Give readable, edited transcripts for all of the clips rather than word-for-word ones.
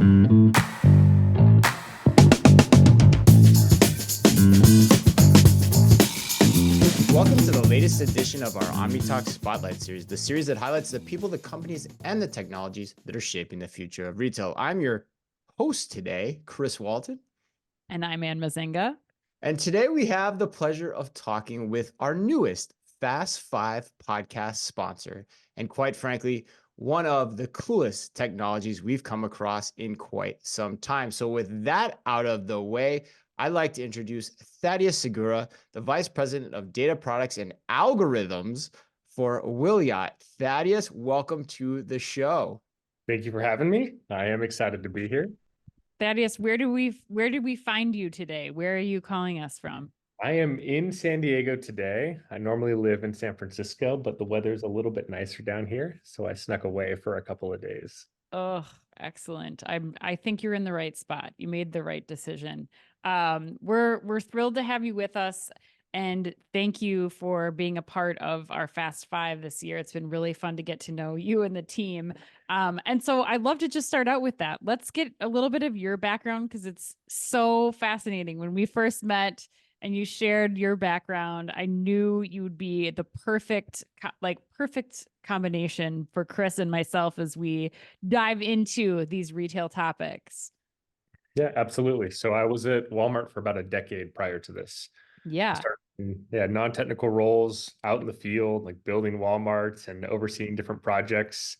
Welcome to the latest edition of our OmniTalk Spotlight series, the series that highlights the people, the companies, and the technologies that are shaping the future of retail. I'm your host today, Chris Walton. And I'm Ann Mazinga. And today we have the pleasure of talking with our newest Fast Five podcast sponsor. And quite frankly, one of the coolest technologies we've come across in quite some time. So with that out of the way, I'd like to introduce Thaddeus Segura, the Vice President of Data Products and Algorithms for Williot. Thaddeus, welcome to the show. Thank you for having me. I am excited to be here. Thaddeus, where did we find you today? Where are you calling us from? I am in San Diego today. I normally live in San Francisco, but the weather's a little bit nicer down here, so I snuck away for a couple of days. Oh, excellent. I think you're in the right spot. You made the right decision. We're thrilled to have you with us, and thank you for being a part of our Fast Five this year. It's been really fun to get to know you and the team. And so I'd love to just start out with that. Let's get a little bit of your background because it's so fascinating. When we first met and you shared your background, I knew you would be the perfect combination for Chris and myself as we dive into these retail topics. Yeah, absolutely. So I was at Walmart for about a decade prior to this. Yeah. Non-technical roles out in the field, like building Walmarts and overseeing different projects.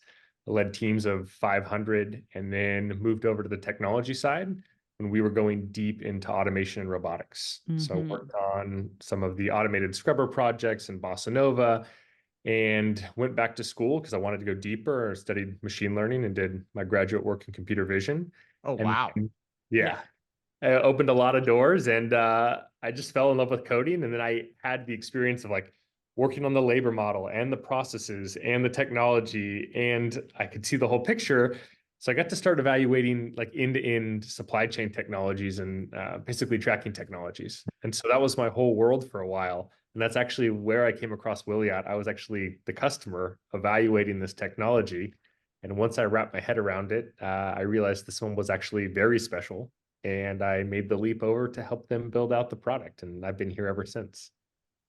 I led teams of 500 and then moved over to the technology side when we were going deep into automation and robotics. So I worked on some of the automated scrubber projects in Bossa Nova and went back to school because I wanted to go deeper. I studied machine learning and did my graduate work in computer vision. Oh, wow. Yeah. I opened a lot of doors and I just fell in love with coding. And then I had the experience of like working on the labor model and the processes and the technology, and I could see the whole picture. So I got to start evaluating like end-to-end supply chain technologies and basically tracking technologies. And so that was my whole world for a while. And that's actually where I came across Williot. I was actually the customer evaluating this technology. And once I wrapped my head around it, I realized this one was actually very special. And I made the leap over to help them build out the product. And I've been here ever since.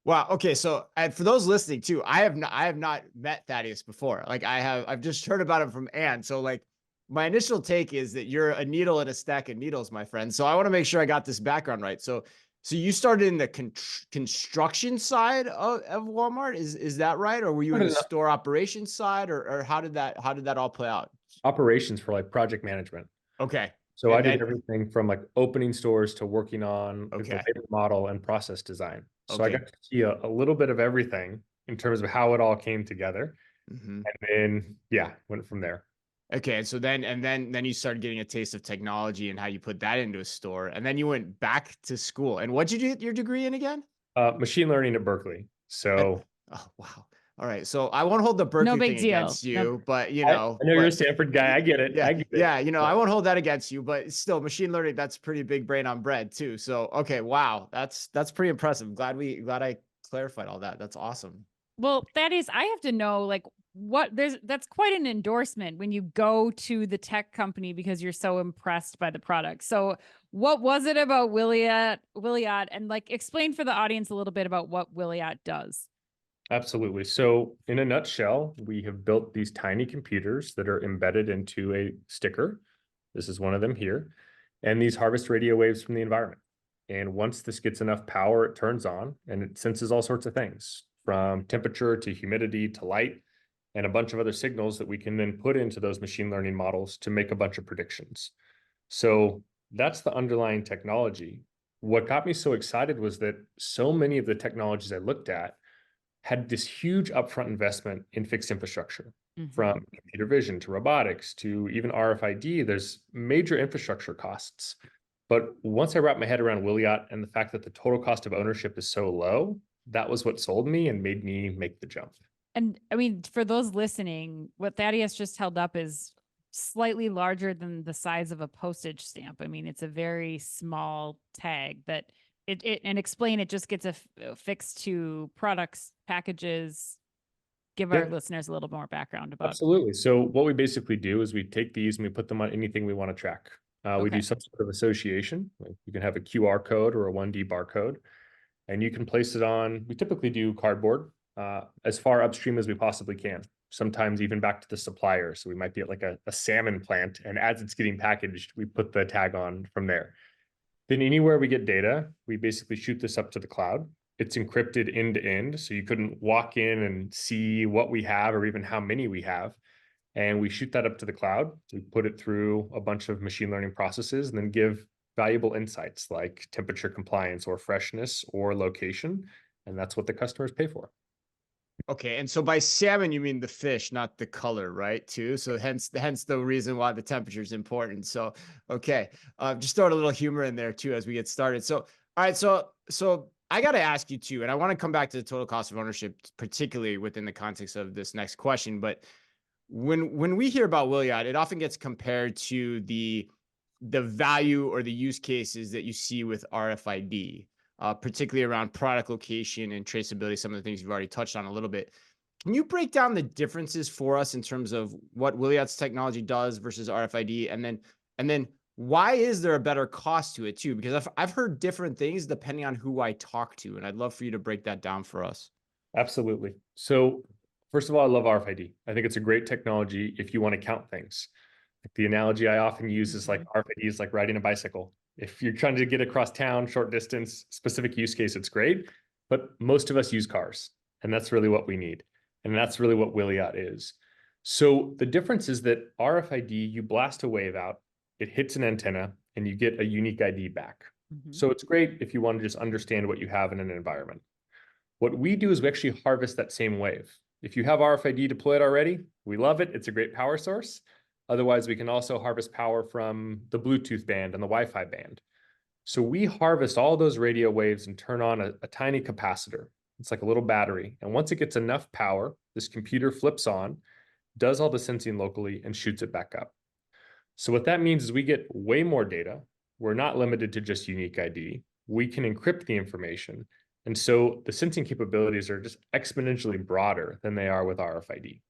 Wow. Okay. So for those listening too, I have not met Thaddeus before. Like I've just heard about him from Ann. So like my initial take is that you're a needle in a stack of needles, my friend. So I want to make sure I got this background right. So you started in the construction side of Walmart. Is that right? Or were you in the store operations side, or how did that all play out? Operations for like project management. Okay. So I did everything from like opening stores to working on the labor model and process design. So I got to see a little bit of everything in terms of how it all came together. And then, went from there. Okay. And so then you started getting a taste of technology and how you put that into a store. And then you went back to school. And what did you get your degree in again? Machine learning at Berkeley. So. Oh, wow. All right. So I won't hold the Berkeley thing against you, but I know you're a Stanford guy. I get it. Yeah. I won't hold that against you, but still machine learning, that's pretty big brain on bread too. So, okay. Wow. That's pretty impressive. Glad I clarified all that. That's awesome. Well, Thaddeus, I have to know like that's quite an endorsement when you go to the tech company because you're so impressed by the product. So what was it about Williot, and like explain for the audience a little bit about what Williot does? Absolutely. So in a nutshell, we have built these tiny computers that are embedded into a sticker. This is one of them here. And these harvest radio waves from the environment. And once this gets enough power, it turns on and it senses all sorts of things from temperature to humidity to light and a bunch of other signals that we can then put into those machine learning models to make a bunch of predictions. So that's the underlying technology. What got me so excited was that so many of the technologies I looked at had this huge upfront investment in fixed infrastructure, from computer vision to robotics to even RFID. There's major infrastructure costs. But once I wrapped my head around Williot and the fact that the total cost of ownership is so low, that was what sold me and made me make the jump. And I mean, for those listening, what Thaddeus just held up is slightly larger than the size of a postage stamp. I mean, it's a very small tag that and explain it just gets affixed to products, packages. give Yeah. our listeners a little more background about. Absolutely. So what we basically do is we take these and we put them on anything we want to track. We do Okay. some sort of association. Like you can have a QR code or a 1D barcode, and you can place it on, we typically do cardboard as far upstream as we possibly can. Sometimes even back to the supplier. So we might be at like a salmon plant, and as it's getting packaged, we put the tag on from there. Then anywhere we get data, we basically shoot this up to the cloud. It's encrypted end to end, so you couldn't walk in and see what we have or even how many we have. And we shoot that up to the cloud. We put it through a bunch of machine learning processes and then give valuable insights like temperature compliance or freshness or location. And that's what the customers pay for. Okay, and so by salmon you mean the fish, not the color, right? Too. So hence the reason why the temperature is important. So okay, just throw a little humor in there too as we get started. So all right, so I got to ask you too, and I want to come back to the total cost of ownership, particularly within the context of this next question. But when we hear about Williot, it often gets compared to the value or the use cases that you see with RFID, particularly around product location and traceability, some of the things you've already touched on a little bit. Can you break down the differences for us in terms of what Wiliot's technology does versus RFID? And then why is there a better cost to it too? Because I've heard different things depending on who I talk to, and I'd love for you to break that down for us. Absolutely. So first of all, I love RFID. I think it's a great technology if you want to count things. The analogy I often use is like RFID is like riding a bicycle. If you're trying to get across town, short distance, specific use case, it's great. But most of us use cars, and that's really what we need. And that's really what Williot is. So the difference is that RFID, you blast a wave out, it hits an antenna, and you get a unique ID back. So it's great if you want to just understand what you have in an environment. What we do is we actually harvest that same wave. If you have RFID deployed already, we love it. It's a great power source. Otherwise, we can also harvest power from the Bluetooth band and the Wi-Fi band. So we harvest all those radio waves and turn on a tiny capacitor. It's like a little battery. And once it gets enough power, this computer flips on, does all the sensing locally, and shoots it back up. So what that means is we get way more data. We're not limited to just unique ID. We can encrypt the information. And so the sensing capabilities are just exponentially broader than they are with RFID.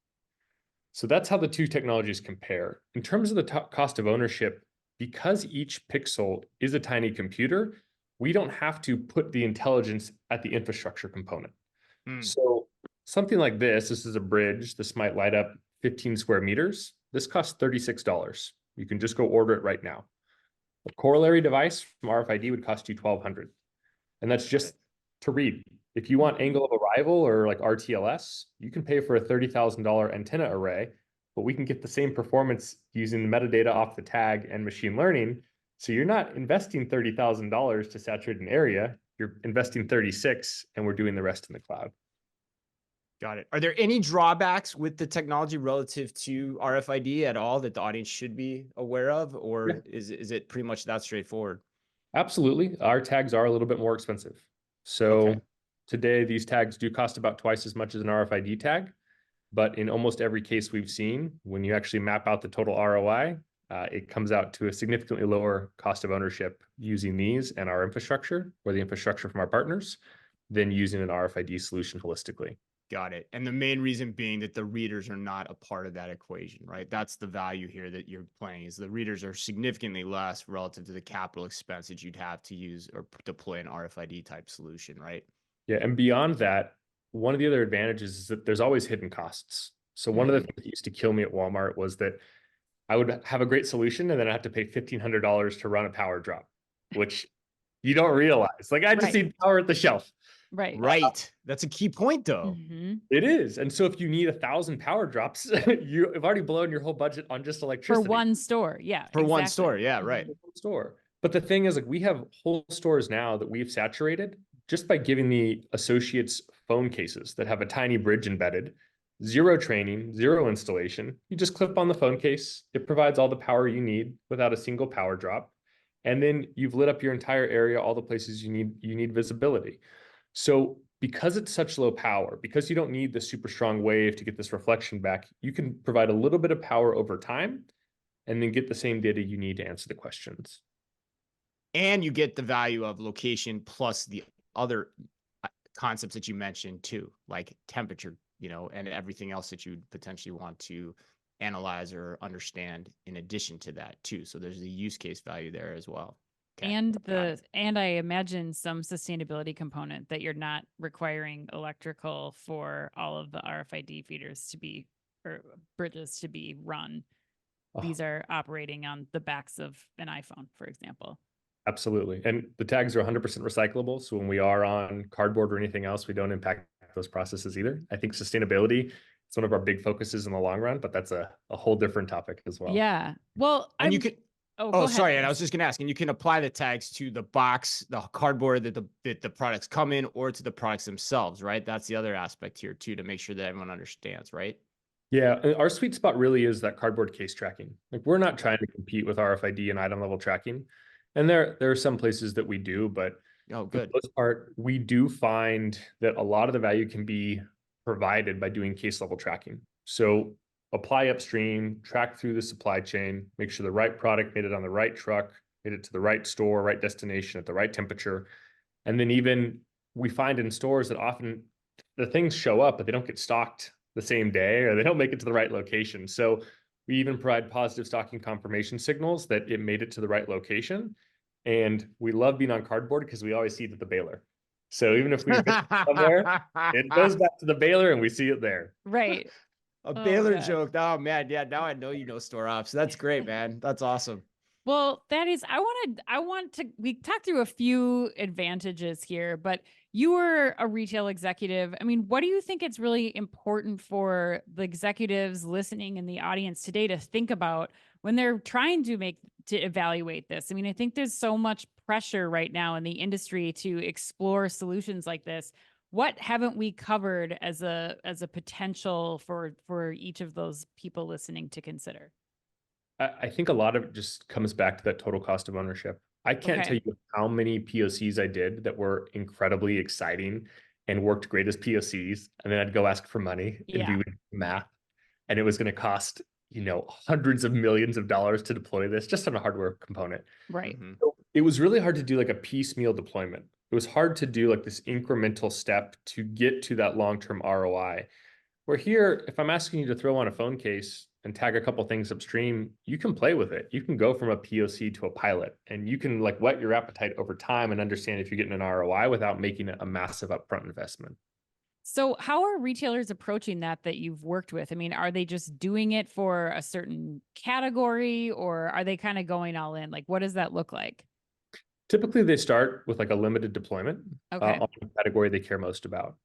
So that's how the two technologies compare. In terms of the cost of ownership, because each pixel is a tiny computer, we don't have to put the intelligence at the infrastructure component. So something like this is a bridge. This might light up 15 square meters. This costs $36. You can just go order it right now. A corollary device from RFID would cost you $1,200. And that's just to read. If you want angle of arrival or like RTLS, you can pay for a $30,000 antenna array, but we can get the same performance using the metadata off the tag and machine learning. So you're not investing $30,000 to saturate an area, you're investing 36, and we're doing the rest in the cloud. Got it. Are there any drawbacks with the technology relative to RFID at all that the audience should be aware of, or is it pretty much that straightforward? Absolutely. Our tags are a little bit more expensive. So today, these tags do cost about twice as much as an RFID tag. But in almost every case we've seen, when you actually map out the total ROI, it comes out to a significantly lower cost of ownership using these and our infrastructure, or the infrastructure from our partners, than using an RFID solution holistically. Got it. And the main reason being that the readers are not a part of that equation, right? That's the value here that you're playing, is the readers are significantly less relative to the capital expense that you'd have to use or deploy an RFID type solution, right? Yeah, and beyond that, one of the other advantages is that there's always hidden costs. So one of the things that used to kill me at Walmart was that I would have a great solution and then I have to pay $1,500 to run a power drop, which you don't realize. Like I just need power at the shelf. Right. That's a key point though. It is. And so if you need 1,000 power drops, you've already blown your whole budget on just electricity. For one store. Yeah. For one store. Yeah, right. Store. But the thing is, like, we have whole stores now that we've saturated just by giving the associates phone cases that have a tiny bridge embedded, zero training, zero installation. You just clip on the phone case. It provides all the power you need without a single power drop. And then you've lit up your entire area, all the places you need visibility. So because it's such low power, because you don't need the super strong wave to get this reflection back, you can provide a little bit of power over time and then get the same data you need to answer the questions. And you get the value of location plus the other concepts that you mentioned too, like temperature and everything else that you'd potentially want to analyze or understand in addition to that too. So there's the use case value there as well. Okay. And I imagine some sustainability component that you're not requiring electrical for all of the RFID feeders to be, or bridges to be run. These are operating on the backs of an iPhone, for example. Absolutely. And the tags are 100% recyclable. So when we are on cardboard or anything else, we don't impact those processes either. I think sustainability is one of our big focuses in the long run, but that's a whole different topic as well. Yeah. Well, and you could, go sorry. ahead, And I was just going to ask, and you can apply the tags to the box, the cardboard that the products come in, or to the products themselves, right? That's the other aspect here too, to make sure that everyone understands, right? Yeah, and our sweet spot really is that cardboard case tracking. Like, we're not trying to compete with RFID and item level tracking. And there are some places that we do, but good. for the most part, we do find that a lot of the value can be provided by doing case level tracking. So apply upstream, track through the supply chain, make sure the right product made it on the right truck, made it to the right store, right destination at the right temperature. And then even we find in stores that often the things show up, but they don't get stocked the same day, or they don't make it to the right location. So we even provide positive stocking confirmation signals that it made it to the right location. And we love being on cardboard because we always see it at the baler. So even if we miss somewhere, it goes back to the baler and we see it there. Right. A baler joke. Oh man, yeah. Now I know store ops. That's great, man. That's awesome. Well, I want to, we talked through a few advantages here, but you were a retail executive. I mean, what do you think it's really important for the executives listening in the audience today to think about when they're trying to evaluate this? I mean, I think there's so much pressure right now in the industry to explore solutions like this. What haven't we covered as a potential for each of those people listening to consider? I think a lot of it just comes back to that total cost of ownership. I can't tell you how many POCs I did that were incredibly exciting and worked great as POCs. And then I'd go ask for money and do math. And it was going to cost, hundreds of millions of dollars to deploy this just on a hardware component. Right. Mm-hmm. So it was really hard to do like a piecemeal deployment. It was hard to do like this incremental step to get to that long-term ROI. Where here, if I'm asking you to throw on a phone case and tag a couple things upstream, you can play with it. You can go from a POC to a pilot, and you can like whet your appetite over time and understand if you're getting an ROI without making it a massive upfront investment. So how are retailers approaching that you've worked with? I mean, are they just doing it for a certain category, or are they kind of going all in? Like, what does that look like? Typically, they start with like a limited deployment on the category they care most about.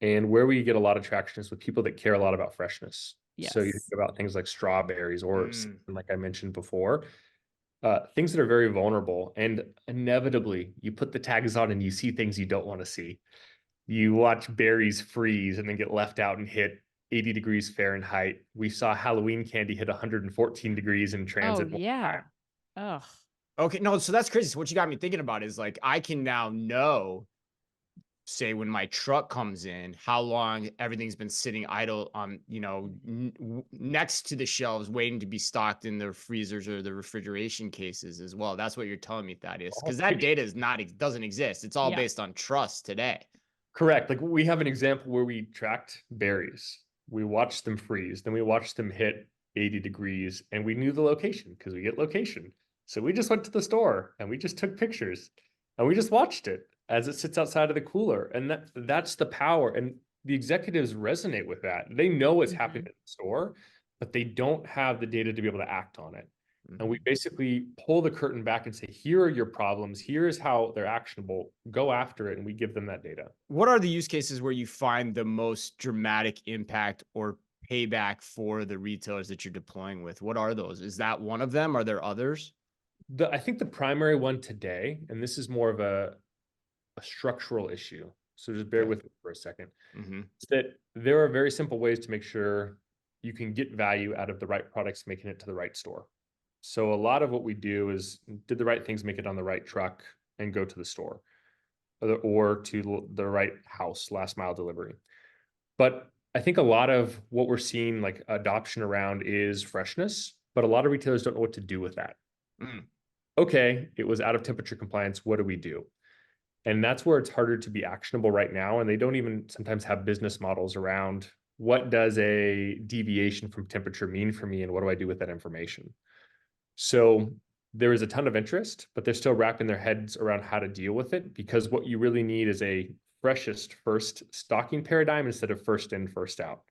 And where we get a lot of traction is with people that care a lot about freshness. Yes. So you think about things like strawberries or like I mentioned before, things that are very vulnerable, and inevitably you put the tags on and you see things you don't want to see. You watch berries freeze and then get left out and hit 80 degrees Fahrenheit. We saw Halloween candy hit 114 degrees in transit. Oh, yeah. Ugh. Okay, no, so that's crazy. So what you got me thinking about is like, I can now know, say when my truck comes in, how long everything's been sitting idle on, next to the shelves waiting to be stocked in the freezers or the refrigeration cases as well. That's what you're telling me, Thaddeus, because that data doesn't exist. It's all based on trust today. Correct. Like, we have an example where we tracked berries. We watched them freeze, then we watched them hit 80 degrees, and we knew the location because we get location. So we just went to the store and we just took pictures and we just watched it as it sits outside of the cooler. And that's the power. And the executives resonate with that. They know what's happening in the store, but they don't have the data to be able to act on it. And we basically pull the curtain back and say, here are your problems. Here's how they're actionable. Go after it. And we give them that data. What are the use cases where you find the most dramatic impact or payback for the retailers that you're deploying with? What are those? Is that one of them? Are there others? I think the primary one today, and this is more of a structural issue, so just bear with me for a second, is that there are very simple ways to make sure you can get value out of the right products making it to the right store. So a lot of what we do is did the right things make it on the right truck and go to the store, or to the right house, last mile delivery. But I think a lot of what we're seeing like adoption around is freshness, but a lot of retailers don't know what to do with that. Okay, it was out of temperature compliance. What do we do? And that's where it's harder to be actionable right now. And they don't even sometimes have business models around what does a deviation from temperature mean for me, and what do I do with that information? So there is a ton of interest, but they're still wrapping their heads around how to deal with it, because what you really need is a freshest first stocking paradigm instead of first in, first out.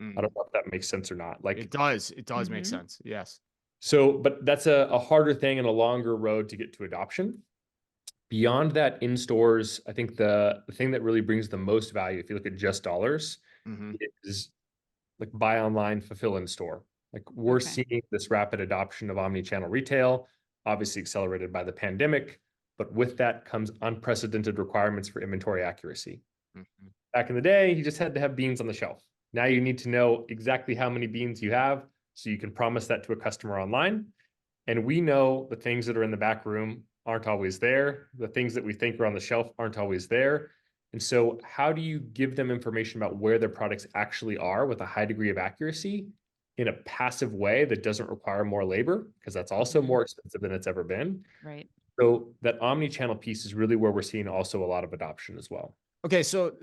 I don't know if that makes sense or not. Like It does. It does make Mhm. sense. Yes. so, but that's a harder thing and a longer road to get to adoption. Beyond that, in stores, I think the thing that really brings the most value, if you look at just dollars, Hmm. is like buy online, fulfill in store. Like we're Okay. seeing this rapid adoption of omni-channel retail, obviously accelerated by the pandemic, but with that comes unprecedented requirements for inventory accuracy. Hmm. Back in the day, you just had to have beans on the shelf. Now you need to know exactly how many beans you have so you can promise that to a customer online. And we know the things that are in the back room aren't always there. The things that we think are on the shelf aren't always there. And so how do you give them information about where their products actually are with a high degree of accuracy in a passive way that doesn't require more labor? Because that's also more expensive than it's ever been. Right. So that omni-channel piece is really where we're seeing also a lot of adoption as well. Okay, so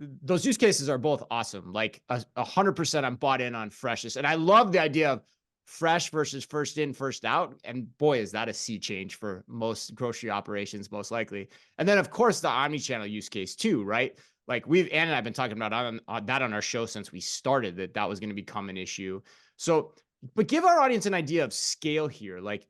those use cases are both awesome. Like 100%, I'm bought in on freshness, and I love the idea of fresh versus first in, first out. And boy, is that a sea change for most grocery operations, most likely. And then, of course, the omni-channel use case too, right? Like Ann and I've been talking about that on our show since we started, that was going to become an issue. So, but give our audience an idea of scale here. Like,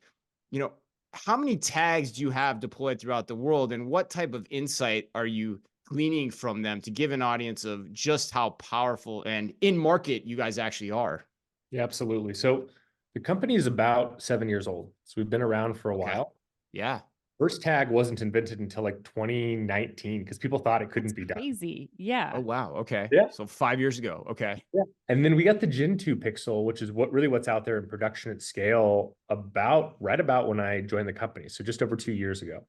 you know, how many tags do you have deployed throughout the world, and what type of insight are you gleaning from them to give an audience of just how powerful and in market you guys actually are? Yeah, absolutely. So the company is about 7 years old. So we've been around for a Okay. while. Yeah. First tag wasn't invented until like 2019 because people thought it couldn't That's be done. crazy. Oh, Yeah. wow. Okay. Yeah. So 5 years ago. Okay. Yeah. And then we got the Gen 2 Pixel, which is what's out there in production at scale right about when I joined the company. So just over 2 years ago.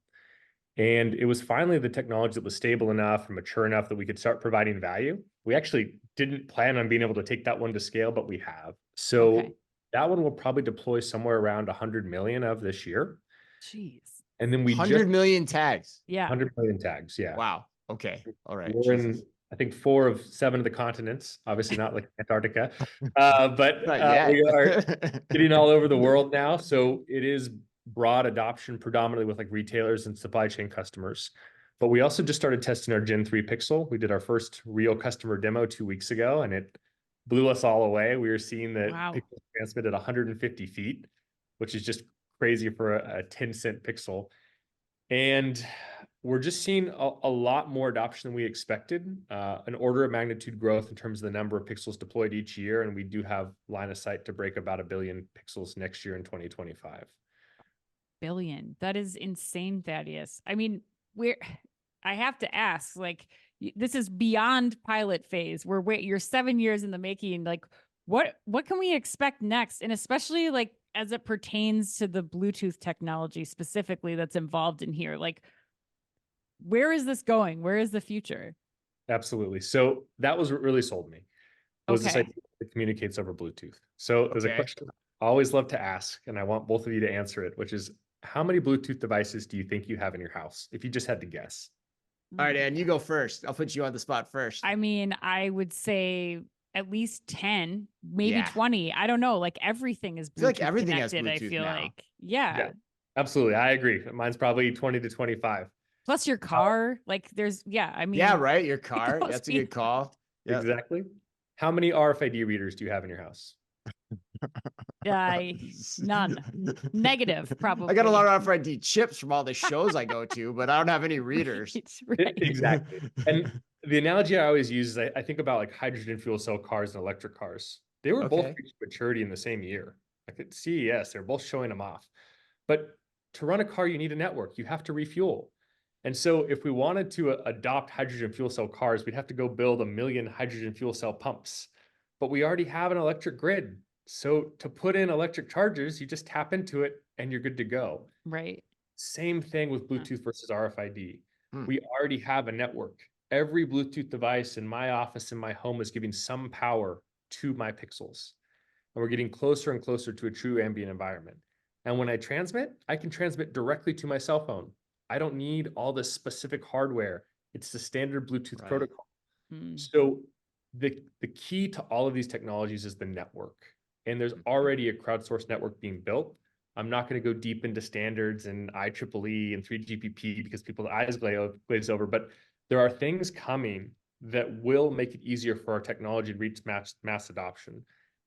And it was finally the technology that was stable enough and mature enough that we could start providing value. We actually didn't plan on being able to take that one to scale, but we have. So Okay. that one will probably deploy somewhere around 100 million of this year. Jeez. And then we just 100 million tags. Yeah. 100 million tags. Yeah. Wow. Okay. All right. We're Jesus. in, I think, 4 of 7 of the continents, obviously not like Antarctica, but Not yet. we are getting all over the world now. So it is broad adoption, predominantly with like retailers and supply chain customers. But we also just started testing our Gen 3 Pixel. We did our first real customer demo 2 weeks ago, and it blew us all away. We were seeing that Wow. pixels transmit at 150 feet, which is just crazy for a 10-cent pixel. And we're just seeing a lot more adoption than we expected, an order of magnitude growth in terms of the number of pixels deployed each year. And we do have line of sight to break about 1 billion pixels next year in 2025. Billion. That is insane, Thaddeus. I mean, I have to ask, like, this is beyond pilot phase. You're 7 years in the making. Like, what can we expect next? And especially like as it pertains to the Bluetooth technology specifically that's involved in here. Like, where is this going? Where is the future? Absolutely. So that was what really sold me, was this Okay. idea that communicates over Bluetooth. So there's a Okay. question I always love to ask, and I want both of you to answer it, which is, how many Bluetooth devices do you think you have in your house, if you just had to guess? All right, Ann, you go first. I'll put you on the spot first. I mean, I would say at least 10, maybe Yeah. 20. I don't know. Like everything is Bluetooth I feel like everything has connected, I Bluetooth feel now. like. Yeah. Absolutely. I agree. Mine's probably 20 to 25. Plus your car. Like there's, I mean. Yeah, right. Your car. goes That's a good call. Yeah. Exactly. How many RFID readers do you have in your house? None. Negative, probably. I got a lot of RFID chips from all the shows I go to, but I don't have any readers. Right. Exactly. And the analogy I always use is I think about like hydrogen fuel cell cars and electric cars. They were both Okay. reached maturity in the same year. Like at CES, they're both showing them off. But to run a car, you need a network. You have to refuel. And so if we wanted to adopt hydrogen fuel cell cars, we'd have to go build 1 million hydrogen fuel cell pumps. But we already have an electric grid. So to put in electric chargers, you just tap into it and you're good to go. Right. Same thing with Bluetooth versus RFID. Hmm. We already have a network. Every Bluetooth device in my office, in my home, is giving some power to my pixels. And we're getting closer and closer to a true ambient environment. And when I transmit, I can transmit directly to my cell phone. I don't need all this specific hardware. It's the standard Bluetooth Right. protocol. Mm. So the key to all of these technologies is the network. And there's already a crowdsourced network being built. I'm not going to go deep into standards and IEEE and 3GPP because people's eyes glaze over, but there are things coming that will make it easier for our technology to reach mass adoption,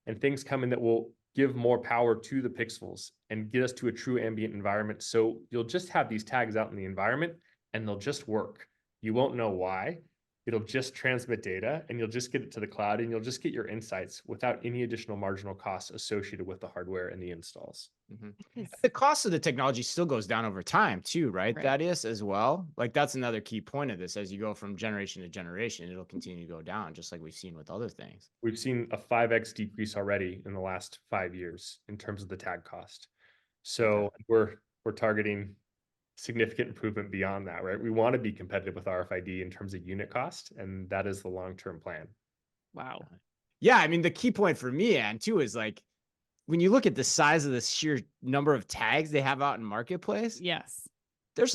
and things coming that will give more power to the pixels and get us to a true ambient environment. So you'll just have these tags out in the environment and they'll just work. You won't know why. It'll just transmit data and you'll just get it to the cloud and you'll just get your insights without any additional marginal costs associated with the hardware and the installs. The cost of the technology still goes down over time too, right? Right. Thaddeus, as well. Like that's another key point of this. As you go from generation to generation, it'll continue to go down, just like we've seen with other things. We've seen a 5x decrease already in the last 5 years in terms of the tag cost. So we're targeting significant improvement beyond that, right? We want to be competitive with RFID in terms of unit cost, and that is the long-term plan. Wow. Yeah, I mean, the key point for me, Ann, too, is like when you look at the size of the sheer number of tags they have out in marketplace, Yes. there's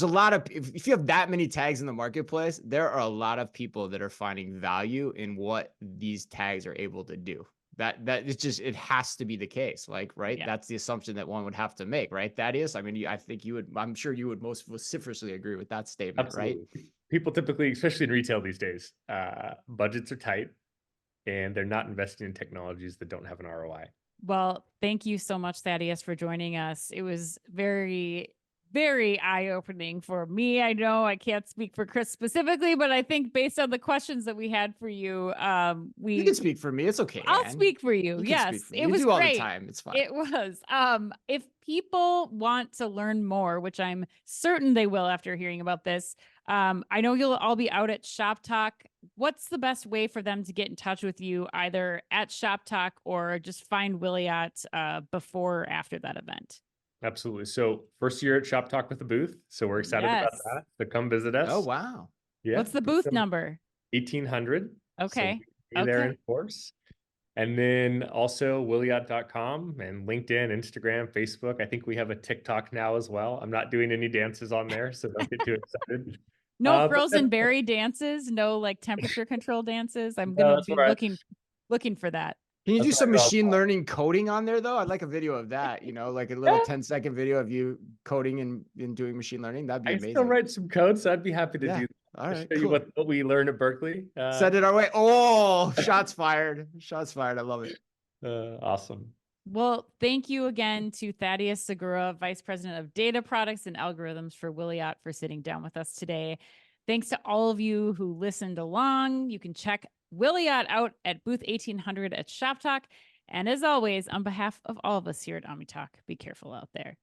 a lot of, if you have that many tags in the marketplace, there are a lot of people that are finding value in what these tags are able to do. That is just, it has to be the case. Like, right. Yeah. That's the assumption that one would have to make, right? That is, I mean, I think you would, I'm sure you would most vociferously agree with that statement, Absolutely. right? People typically, especially in retail these days, budgets are tight and they're not investing in technologies that don't have an ROI. Well, thank you so much, Thaddeus, for joining us. It was very, very eye-opening for me. I know I can't speak for Chris specifically, but I think based on the questions that we had for you, You can speak for me. It's okay. I'll Ann. speak for you. You can Yes, speak for me. it You was do all the great. time. It's fine. It was. If people want to learn more, which I'm certain they will after hearing about this, I know you'll all be out at Shop Talk. What's the best way for them to get in touch with you, either at Shop Talk or just find Williot before or after that event? Absolutely. So first year at Shop Talk with the booth. So we're excited about Yes. that. So come visit us. Oh, wow. Yeah. What's the booth number? 1800. Okay. So be there in force. And then also Wiliot.com and LinkedIn, Instagram, Facebook. I think we have a TikTok now as well. I'm not doing any dances on there, so don't get too excited. No frozen berry dances, no like temperature control dances. I'm gonna be looking for that. Can you do That's some what I machine learning coding on there though? I'd like a video of that, you know, like a little 10-second video of you coding and doing machine learning. That'd be I amazing. still write some code, so I'd be happy to Yeah. do that. All right, Show you what we learned at Berkeley. Send it our way. Oh, shots fired. Shots fired. I love it. Awesome. Well, thank you again to Thaddeus Segura, Vice President of Data Products and Algorithms for Williot, for sitting down with us today. Thanks to all of you who listened along. You can check Williot out at booth 1800 at Shop Talk. And as always, on behalf of all of us here at OmniTalk, be careful out there.